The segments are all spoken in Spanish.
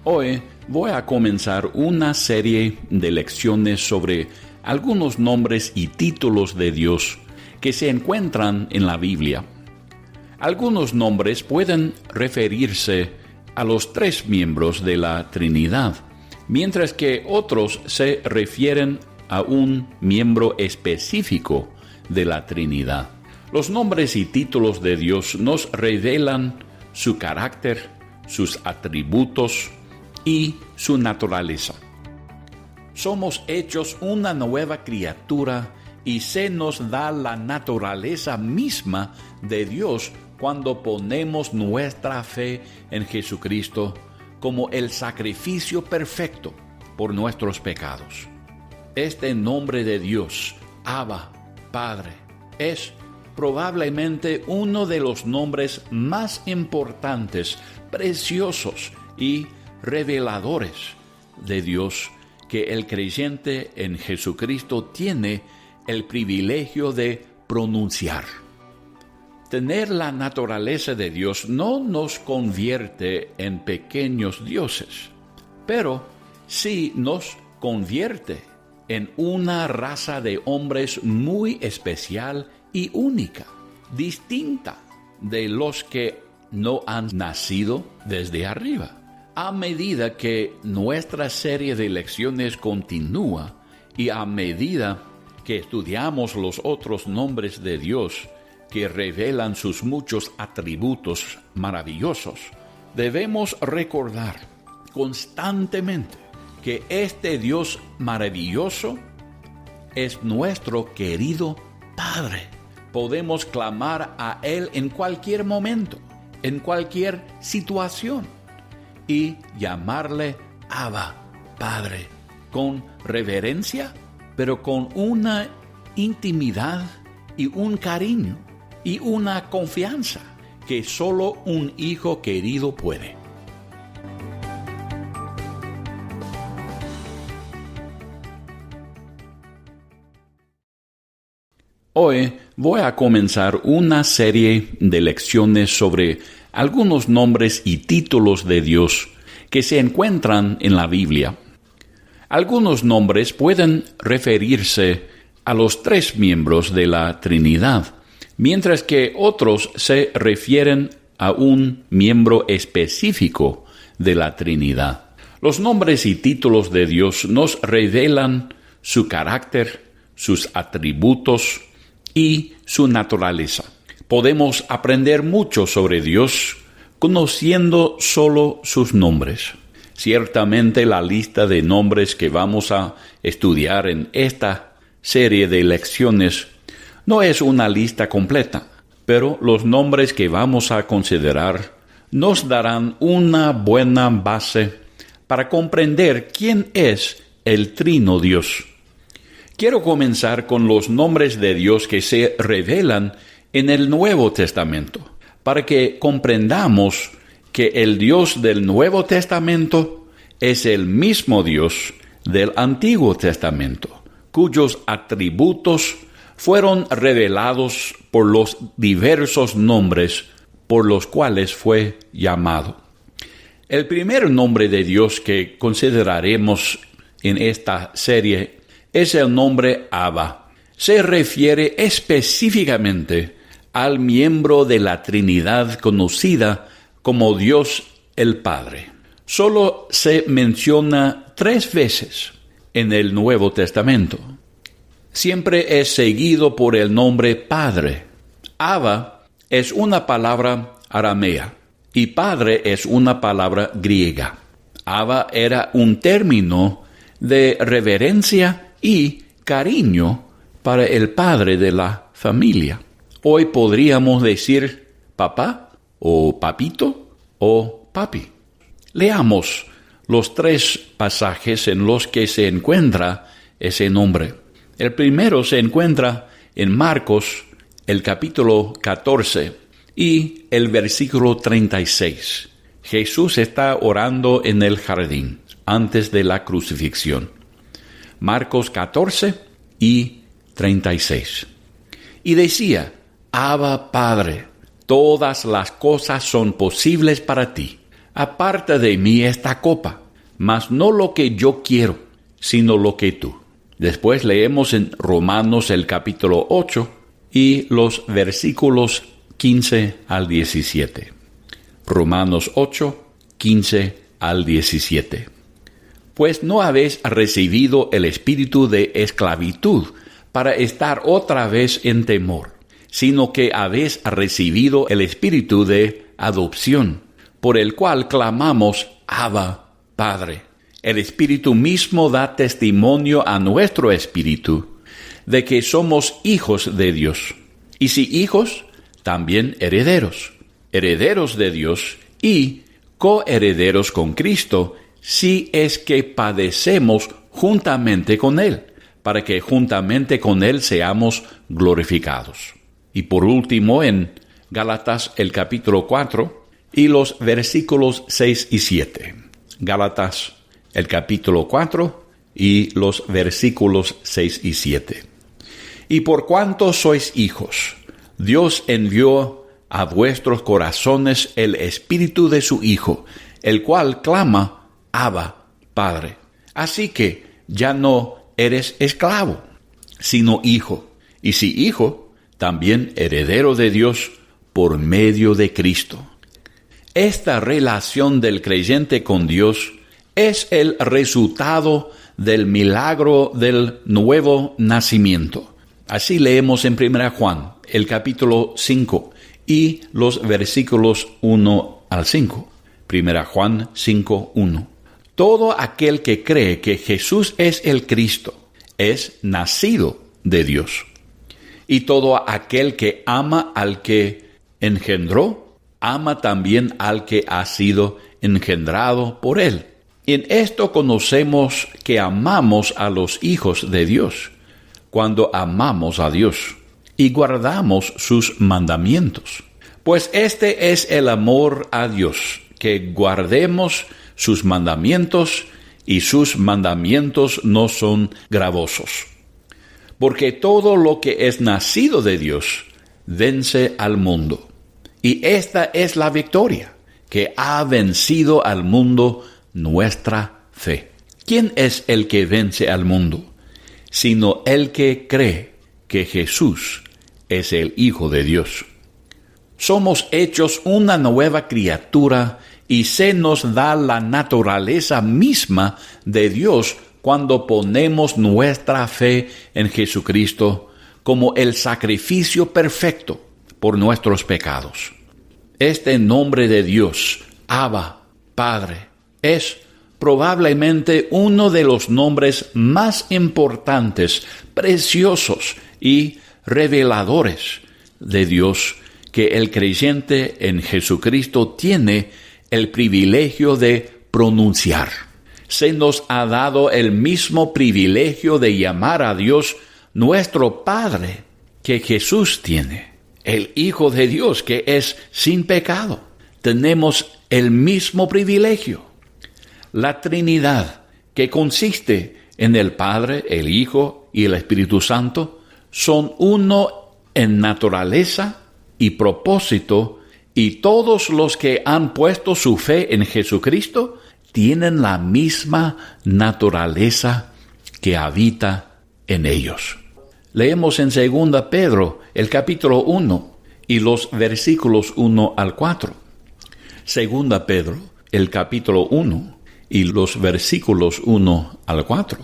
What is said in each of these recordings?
Hoy voy a comenzar una serie de lecciones sobre algunos nombres y títulos de Dios que se encuentran en la Biblia. Algunos nombres pueden referirse a los tres miembros de la Trinidad, mientras que otros se refieren a un miembro específico de la Trinidad. Los nombres y títulos de Dios nos revelan su carácter, sus atributos y su naturaleza. Somos hechos una nueva criatura y se nos da la naturaleza misma de Dios cuando ponemos nuestra fe en Jesucristo como el sacrificio perfecto por nuestros pecados. Este nombre de Dios, Abba, Padre, es probablemente uno de los nombres más importantes, preciosos y reveladores de Dios que el creyente en Jesucristo tiene el privilegio de pronunciar. Tener la naturaleza de Dios no nos convierte en pequeños dioses, pero sí nos convierte en una raza de hombres muy especial y única, distinta de los que no han nacido desde arriba. A medida que nuestra serie de lecciones continúa y a medida que estudiamos los otros nombres de Dios que revelan sus muchos atributos maravillosos, debemos recordar constantemente que este Dios maravilloso es nuestro querido Padre. Podemos clamar a Él en cualquier momento, en cualquier situación, y llamarle Abba, Padre, con reverencia, pero con una intimidad y un cariño y una confianza que solo un hijo querido puede. Hoy voy a comenzar una serie de lecciones sobre algunos nombres y títulos de Dios que se encuentran en la Biblia. Algunos nombres pueden referirse a los tres miembros de la Trinidad, mientras que otros se refieren a un miembro específico de la Trinidad. Los nombres y títulos de Dios nos revelan su carácter, sus atributos y su naturaleza. Podemos aprender mucho sobre Dios conociendo solo sus nombres. Ciertamente la lista de nombres que vamos a estudiar en esta serie de lecciones no es una lista completa, pero los nombres que vamos a considerar nos darán una buena base para comprender quién es el Trino Dios. Quiero comenzar con los nombres de Dios que se revelan en el Nuevo Testamento, para que comprendamos que el Dios del Nuevo Testamento es el mismo Dios del Antiguo Testamento, cuyos atributos fueron revelados por los diversos nombres por los cuales fue llamado. El primer nombre de Dios que consideraremos en esta serie es el nombre Abba. Se refiere específicamente al miembro de la Trinidad conocida como Dios el Padre. Solo se menciona 3 veces en el Nuevo Testamento. Siempre es seguido por el nombre Padre. Abba es una palabra aramea y Padre es una palabra griega. Abba era un término de reverencia y cariño para el padre de la familia. Hoy podríamos decir papá o papito o papi. Leamos los 3 pasajes en los que se encuentra ese nombre. El primero se encuentra en Marcos, el capítulo 14 y el versículo 36. Jesús está orando en el jardín antes de la crucifixión. Marcos 14 y 36. Y decía: Abba, Padre, todas las cosas son posibles para ti. aparta de mí esta copa, mas no lo que yo quiero, sino lo que tú. Después leemos en Romanos el capítulo 8 y los versículos 15 al 17. Romanos 8, 15 al 17. Pues no habéis recibido el espíritu de esclavitud para estar otra vez en temor, sino que habéis recibido el espíritu de adopción, por el cual clamamos, Abba, Padre. El Espíritu mismo da testimonio a nuestro espíritu de que somos hijos de Dios. Y si hijos, también herederos, herederos de Dios y coherederos con Cristo, si es que padecemos juntamente con Él, para que juntamente con Él seamos glorificados. Y por último, en Gálatas el capítulo 4 y los versículos 6 y 7. Gálatas el capítulo 4 y los versículos 6 y 7. Y por cuanto sois hijos, Dios envió a vuestros corazones el espíritu de su Hijo, el cual clama, Abba, Padre. Así que ya no eres esclavo, sino hijo. Y si hijo, también heredero de Dios por medio de Cristo. Esta relación del creyente con Dios es el resultado del milagro del nuevo nacimiento. Así leemos en 1 Juan, el capítulo 5 y los versículos 1 al 5. 1 Juan 5, 1. Todo aquel que cree que Jesús es el Cristo es nacido de Dios. Y todo aquel que ama al que engendró, ama también al que ha sido engendrado por él. En esto conocemos que amamos a los hijos de Dios, cuando amamos a Dios y guardamos sus mandamientos. Pues este es el amor a Dios, que guardemos sus mandamientos, y sus mandamientos no son gravosos. Porque todo lo que es nacido de Dios vence al mundo. Y esta es la victoria, que ha vencido al mundo, nuestra fe. ¿Quién es el que vence al mundo? Sino el que cree que Jesús es el Hijo de Dios. Somos hechos una nueva criatura y se nos da la naturaleza misma de Dios cuando ponemos nuestra fe en Jesucristo como el sacrificio perfecto por nuestros pecados. Este nombre de Dios, Abba, Padre, es probablemente uno de los nombres más importantes, preciosos y reveladores de Dios que el creyente en Jesucristo tiene el privilegio de pronunciar. Se nos ha dado el mismo privilegio de llamar a Dios nuestro Padre que Jesús tiene, el Hijo de Dios que es sin pecado. Tenemos el mismo privilegio. La Trinidad, que consiste en el Padre, el Hijo y el Espíritu Santo, son uno en naturaleza y propósito, y todos los que han puesto su fe en Jesucristo tienen la misma naturaleza que habita en ellos. Leemos en 2 Pedro, el capítulo 1, y los versículos 1 al 4. 2 Pedro, el capítulo 1, y los versículos 1 al 4.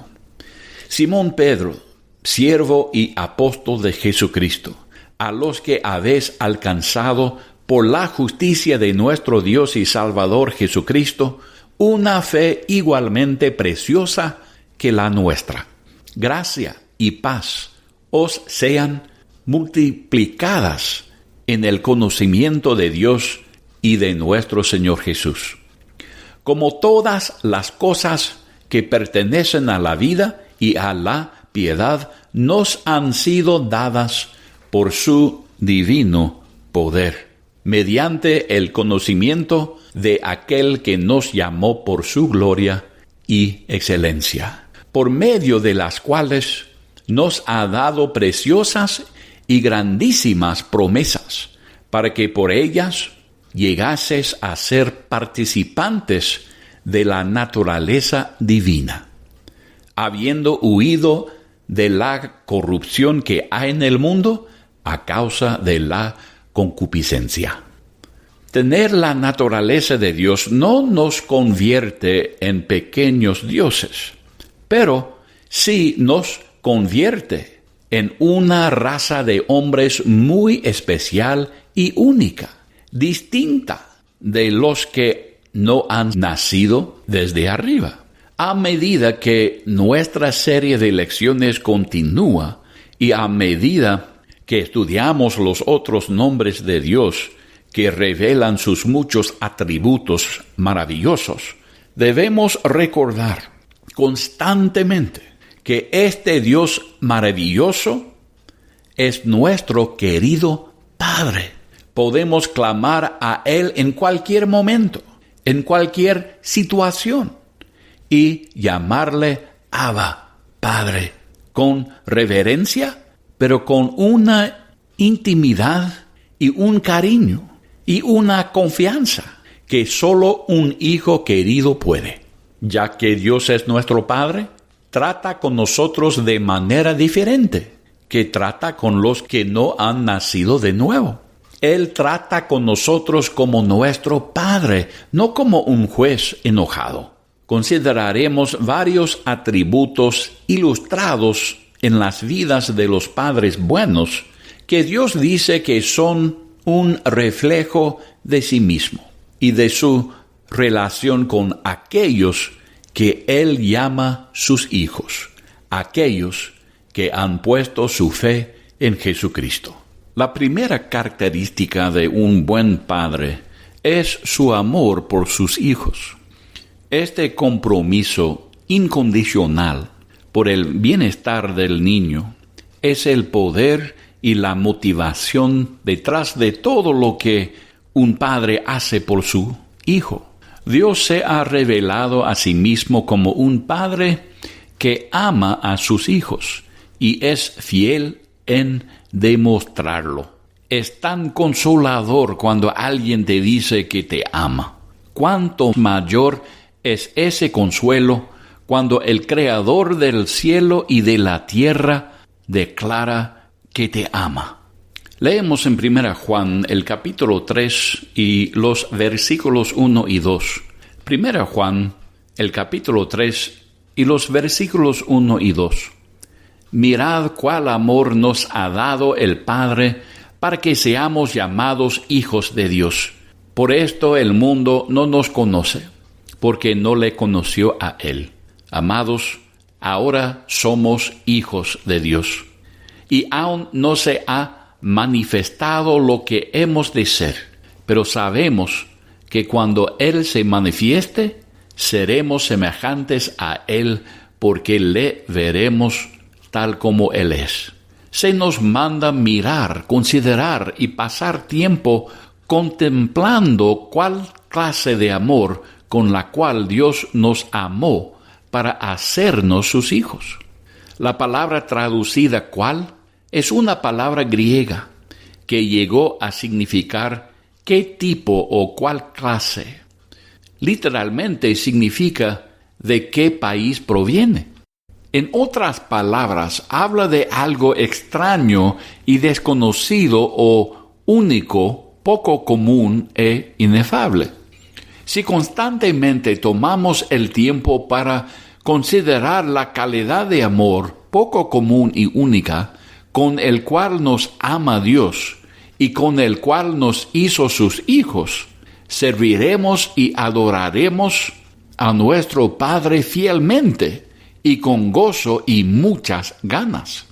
Simón Pedro, siervo y apóstol de Jesucristo, a los que habéis alcanzado por la justicia de nuestro Dios y Salvador Jesucristo, una fe igualmente preciosa que la nuestra. Gracia y paz os sean multiplicadas en el conocimiento de Dios y de nuestro Señor Jesús. Como todas las cosas que pertenecen a la vida y a la piedad nos han sido dadas por su divino poder, mediante el conocimiento de aquel que nos llamó por su gloria y excelencia, por medio de las cuales nos ha dado preciosas y grandísimas promesas, para que por ellas llegases a ser participantes de la naturaleza divina, habiendo huido de la corrupción que hay en el mundo a causa de la concupiscencia. Tener la naturaleza de Dios no nos convierte en pequeños dioses, pero sí nos convierte en una raza de hombres muy especial y única, distinta de los que no han nacido desde arriba. A medida que nuestra serie de lecciones continúa y a medida que estudiamos los otros nombres de Dios que revelan sus muchos atributos maravillosos, debemos recordar constantemente que este Dios maravilloso es nuestro querido Padre. Podemos clamar a Él en cualquier momento, en cualquier situación, y llamarle Abba, Padre, con reverencia, pero con una intimidad y un cariño y una confianza que solo un hijo querido puede. Ya que Dios es nuestro Padre, trata con nosotros de manera diferente que trata con los que no han nacido de nuevo. Él trata con nosotros como nuestro Padre, no como un juez enojado. Consideraremos varios atributos ilustrados en las vidas de los padres buenos que Dios dice que son un reflejo de sí mismo y de su relación con aquellos que Él llama sus hijos, aquellos que han puesto su fe en Jesucristo. La primera característica de un buen padre es su amor por sus hijos. Este compromiso incondicional por el bienestar del niño es el poder y la motivación detrás de todo lo que un padre hace por su hijo. Dios se ha revelado a sí mismo como un padre que ama a sus hijos y es fiel en demostrarlo. Es tan consolador cuando alguien te dice que te ama. Cuánto mayor es ese consuelo cuando el Creador del cielo y de la tierra declara que te ama. Leemos en 1 Juan el capítulo 3 y los versículos 1 y 2. 1 Juan el capítulo 3 y los versículos 1 y 2. Mirad cuál amor nos ha dado el Padre para que seamos llamados hijos de Dios. Por esto el mundo no nos conoce, porque no le conoció a Él. Amados, ahora somos hijos de Dios, y aún no se ha manifestado lo que hemos de ser, pero sabemos que cuando Él se manifieste, seremos semejantes a Él, porque le veremos tal como Él es. Se nos manda mirar, considerar y pasar tiempo contemplando cuál clase de amor con la cual Dios nos amó para hacernos sus hijos. La palabra traducida ¿cuál? Es una palabra griega que llegó a significar qué tipo o cuál clase. Literalmente significa de qué país proviene. En otras palabras, habla de algo extraño y desconocido o único, poco común e inefable. Si constantemente tomamos el tiempo para considerar la calidad de amor poco común y única con el cual nos ama Dios y con el cual nos hizo sus hijos, serviremos y adoraremos a nuestro Padre fielmente y con gozo y muchas ganas.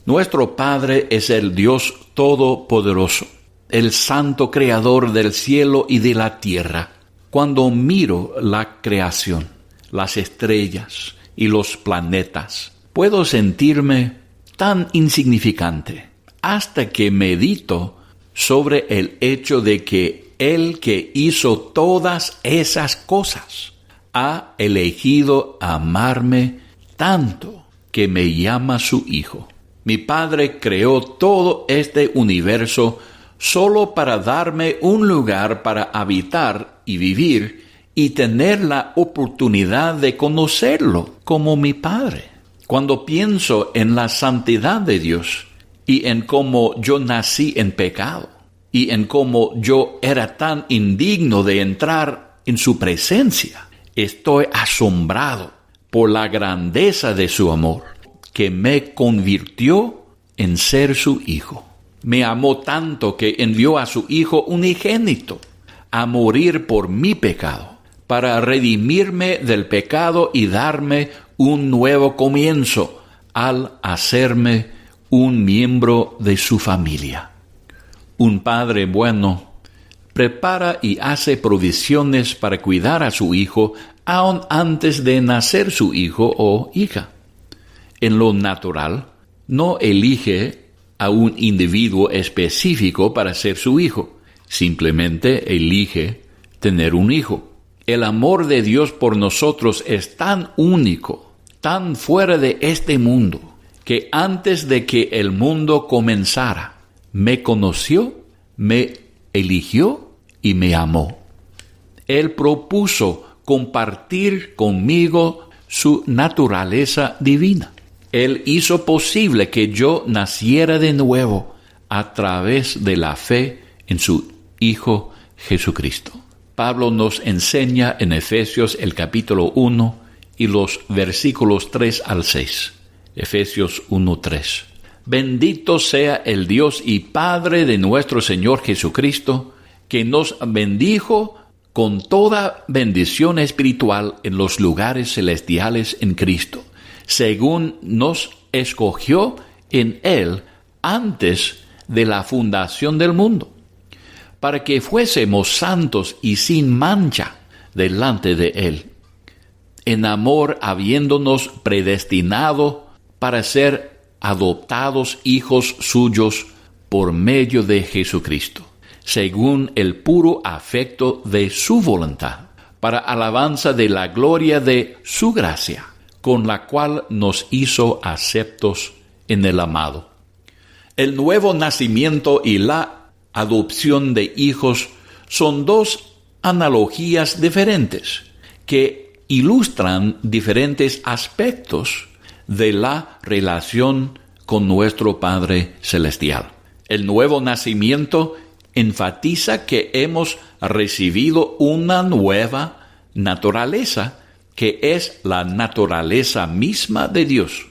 Nuestro Padre es el Dios Todopoderoso, el Santo Creador del cielo y de la tierra. Cuando miro la creación, las estrellas y los planetas, puedo sentirme tan insignificante hasta que medito sobre el hecho de que el que hizo todas esas cosas ha elegido amarme tanto que me llama su hijo. Mi Padre creó todo este universo solo para darme un lugar para habitar y vivir y tener la oportunidad de conocerlo como mi Padre. Cuando pienso en la santidad de Dios y en cómo yo nací en pecado y en cómo yo era tan indigno de entrar en su presencia, estoy asombrado por la grandeza de su amor, que me convirtió en ser su hijo. Me amó tanto que envió a su Hijo unigénito a morir por mi pecado, para redimirme del pecado y darme un nuevo comienzo al hacerme un miembro de su familia. Un padre bueno prepara y hace provisiones para cuidar a su hijo aún antes de nacer su hijo o hija. En lo natural, no elige a un individuo específico para ser su hijo, simplemente elige tener un hijo. El amor de Dios por nosotros es tan único, tan fuera de este mundo, que antes de que el mundo comenzara, me conoció, me eligió y me amó. Él propuso compartir conmigo su naturaleza divina. Él hizo posible que yo naciera de nuevo a través de la fe en su Hijo Jesucristo. Pablo nos enseña en Efesios el capítulo 1 y los versículos 3 al 6. Efesios 1:3. Bendito sea el Dios y Padre de nuestro Señor Jesucristo, que nos bendijo con toda bendición espiritual en los lugares celestiales en Cristo, según nos escogió en Él antes de la fundación del mundo, para que fuésemos santos y sin mancha delante de Él, en amor habiéndonos predestinado para ser adoptados hijos suyos por medio de Jesucristo, según el puro afecto de su voluntad, para alabanza de la gloria de su gracia, con la cual nos hizo aceptos en el amado. El nuevo nacimiento y la adopción de hijos son dos analogías diferentes que ilustran diferentes aspectos de la relación con nuestro Padre Celestial. El nuevo nacimiento enfatiza que hemos recibido una nueva naturaleza, que es la naturaleza misma de Dios.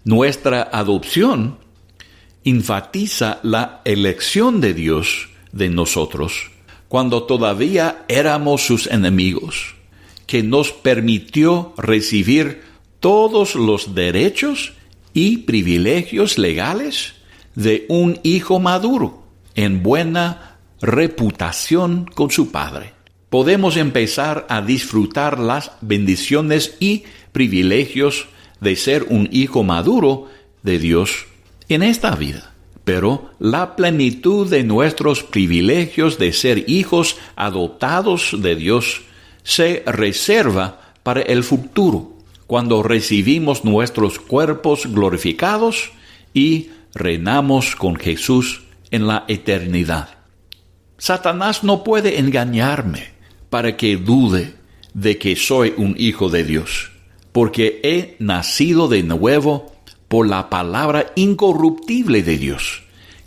Nuestra adopción enfatiza la elección de Dios de nosotros, cuando todavía éramos sus enemigos, que nos permitió recibir todos los derechos y privilegios legales de un hijo maduro, en buena reputación con su Padre. Podemos empezar a disfrutar las bendiciones y privilegios de ser un hijo maduro de Dios en esta vida. Pero la plenitud de nuestros privilegios de ser hijos adoptados de Dios se reserva para el futuro, cuando recibimos nuestros cuerpos glorificados y reinamos con Jesús en la eternidad. Satanás no puede engañarme para que dude de que soy un hijo de Dios, porque he nacido de nuevo por la palabra incorruptible de Dios,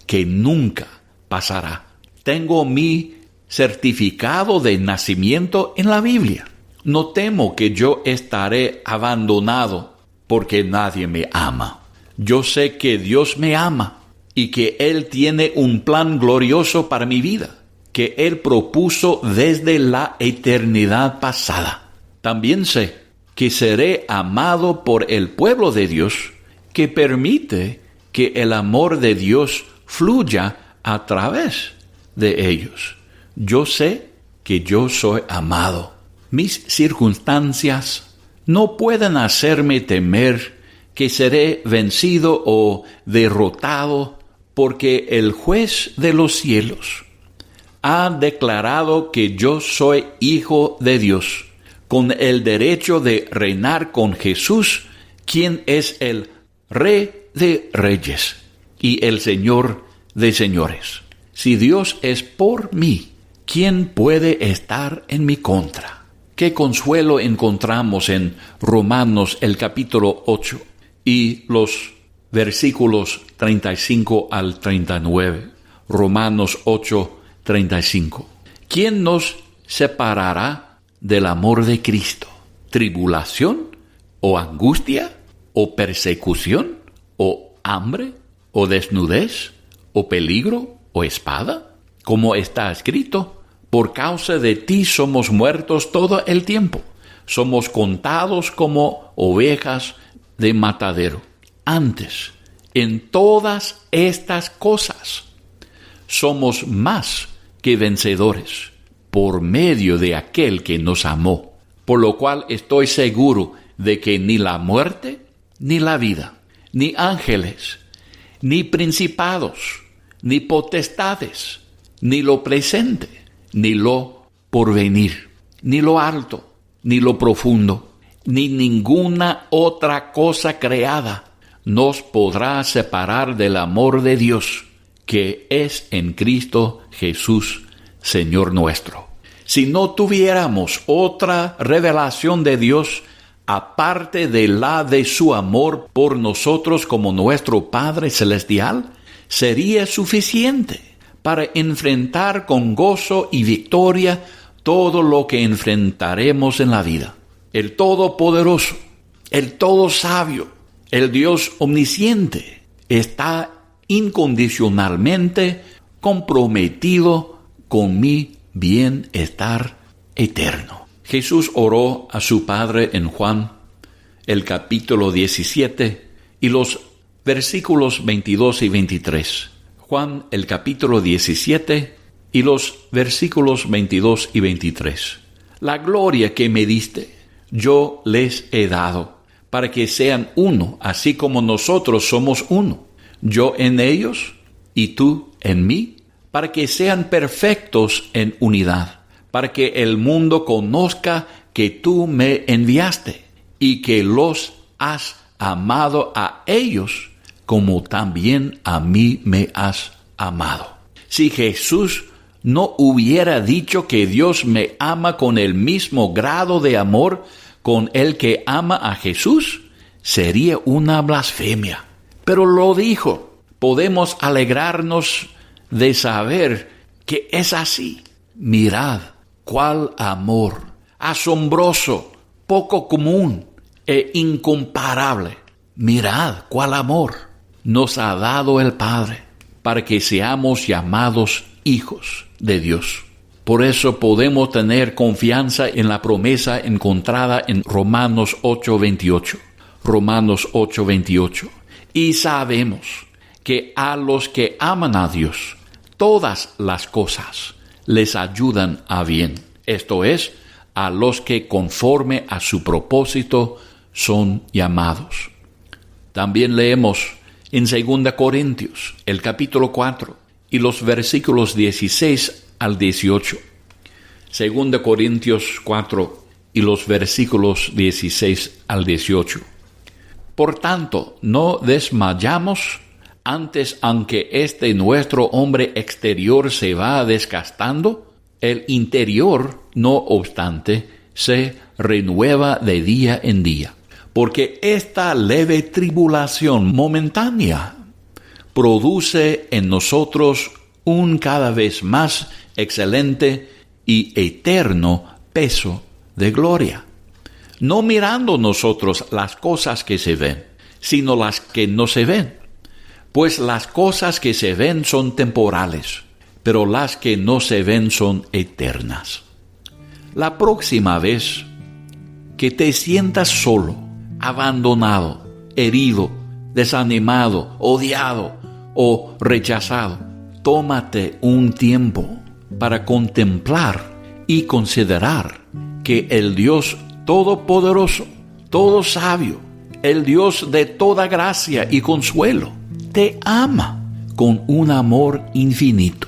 que nunca pasará. Tengo mi certificado de nacimiento en la Biblia. No temo que yo estaré abandonado porque nadie me ama. Yo sé que Dios me ama y que Él tiene un plan glorioso para mi vida, que Él propuso desde la eternidad pasada. También sé que seré amado por el pueblo de Dios, que permite que el amor de Dios fluya a través de ellos. Yo sé que yo soy amado. Mis circunstancias no pueden hacerme temer que seré vencido o derrotado, porque el juez de los cielos ha declarado que yo soy hijo de Dios, con el derecho de reinar con Jesús, quien es el Rey de Reyes y el Señor de Señores. Si Dios es por mí, ¿quién puede estar en mi contra? ¿Qué consuelo encontramos en Romanos el capítulo 8 y los versículos 35 al 39? Romanos 8, 35. ¿Quién nos separará del amor de Cristo? ¿Tribulación? ¿O angustia? ¿O persecución? ¿O hambre? ¿O desnudez? ¿O peligro? ¿O espada? Como está escrito, por causa de ti somos muertos todo el tiempo. Somos contados como ovejas de matadero. Antes, en todas estas cosas, somos más que vencedores por medio de aquel que nos amó. Por lo cual estoy seguro de que ni la muerte, ni la vida, ni ángeles, ni principados, ni potestades, ni lo presente, ni lo porvenir, ni lo alto, ni lo profundo, ni ninguna otra cosa creada nos podrá separar del amor de Dios, que es en Cristo Jesús, Señor nuestro. Si no tuviéramos otra revelación de Dios, aparte de la de su amor por nosotros como nuestro Padre Celestial, sería suficiente para enfrentar con gozo y victoria todo lo que enfrentaremos en la vida. El Todopoderoso, el Todo Sabio, el Dios Omnisciente, está incondicionalmente comprometido con mi bienestar eterno. Jesús oró a su Padre en Juan, el capítulo 17, y los versículos 22 y 23. Juan, el capítulo 17, y los versículos 22 y 23. La gloria que me diste, yo les he dado, para que sean uno, así como nosotros somos uno. Yo en ellos, y tú en mí, para que sean perfectos en unidad, para que el mundo conozca que tú me enviaste, y que los has amado a ellos, como también a mí me has amado. Si Jesús no hubiera dicho que Dios me ama con el mismo grado de amor con el que ama a Jesús, sería una blasfemia. Pero lo dijo. Podemos alegrarnos de saber que es así. Mirad cuál amor asombroso, poco común e incomparable. Mirad cuál amor nos ha dado el Padre para que seamos llamados hijos de Dios. Por eso podemos tener confianza en la promesa encontrada en Romanos 8:28. Romanos 8:28. Y sabemos que a los que aman a Dios, todas las cosas les ayudan a bien. Esto es, a los que conforme a su propósito son llamados. También leemos en 2 Corintios, el capítulo 4, y los versículos 16 al 18. 2 Corintios 4 y los versículos 16 al 18. Por tanto, no desmayamos, antes, aunque este nuestro hombre exterior se va desgastando, el interior, no obstante, se renueva de día en día. Porque esta leve tribulación momentánea produce en nosotros un cada vez más excelente y eterno peso de gloria. No mirando nosotros las cosas que se ven, sino las que no se ven. Pues las cosas que se ven son temporales, pero las que no se ven son eternas. La próxima vez que te sientas solo, abandonado, herido, desanimado, odiado o rechazado, tómate un tiempo para contemplar y considerar que el Dios Todopoderoso, todo sabio, el Dios de toda gracia y consuelo, te ama con un amor infinito.